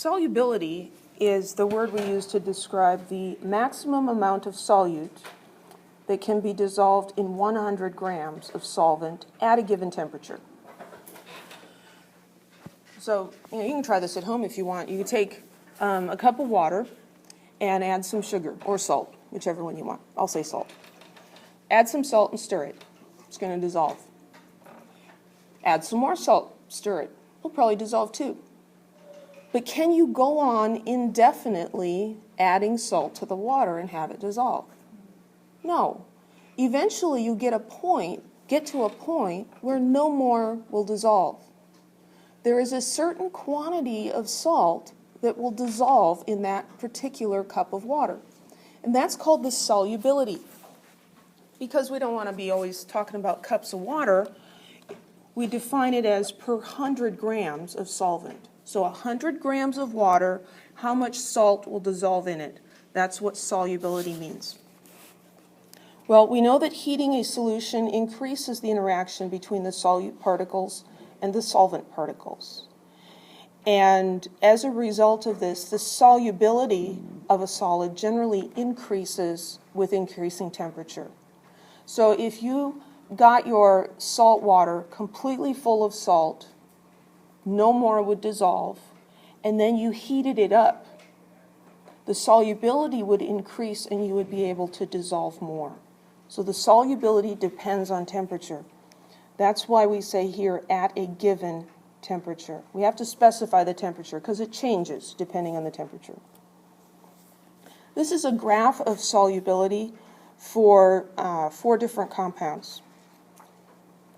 Solubility is the word we use to describe the maximum amount of solute that can be dissolved in 100 grams of solvent at a given temperature. So, you can try this at home if you want. You can take a cup of water and add some sugar or salt, whichever one you want. I'll say salt. Add some salt and stir it. It's going to dissolve. Add some more salt, stir it. It'll probably dissolve too. But can you go on indefinitely adding salt to the water and have it dissolve? No. Eventually you get to a point where no more will dissolve. There is a certain quantity of salt that will dissolve in that particular cup of water. And that's called the solubility. Because we don't want to be always talking about cups of water, we define it as per 100 grams of solvent. So 100 grams of water, how much salt will dissolve in it? That's what solubility means. Well, we know that heating a solution increases the interaction between the solute particles and the solvent particles. And as a result of this, the solubility of a solid generally increases with increasing temperature. So if you got your salt water completely full of salt, no more would dissolve, and then you heated it up, the solubility would increase and you would be able to dissolve more. So the solubility depends on temperature. That's why we say here at a given temperature. We have to specify the temperature because it changes depending on the temperature. This is a graph of solubility for 4 different compounds.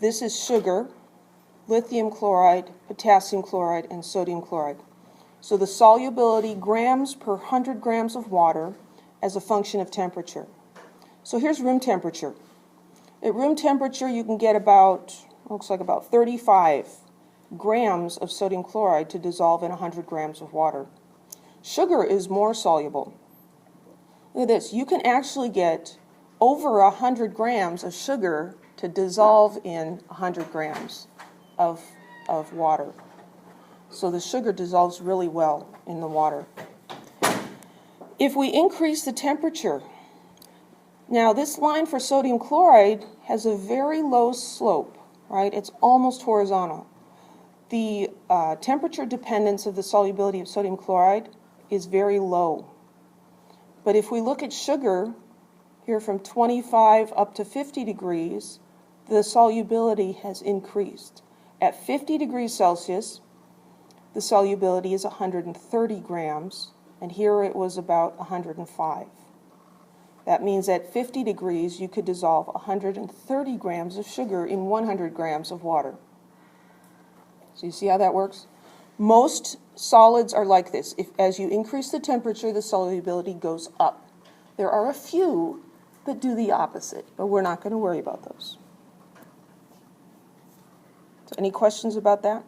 This is sugar, lithium chloride, potassium chloride, and sodium chloride. So the solubility grams per 100 grams of water as a function of temperature. So here's room temperature. At room temperature you can get about 35 grams of sodium chloride to dissolve in 100 grams of water. Sugar is more soluble. Look at this. You can actually get over 100 grams of sugar to dissolve in 100 grams of water. So the sugar dissolves really well in the water. If we increase the temperature, now this line for sodium chloride has a very low slope, right? It's almost horizontal. The temperature dependence of the solubility of sodium chloride is very low. But if we look at sugar, here from 25 up to 50 degrees, the solubility has increased. At 50 degrees Celsius, the solubility is 130 grams, and here it was about 105. That means at 50 degrees, you could dissolve 130 grams of sugar in 100 grams of water. So you see how that works? Most solids are like this. As you increase the temperature, the solubility goes up. There are a few that do the opposite, but we're not going to worry about those. So any questions about that?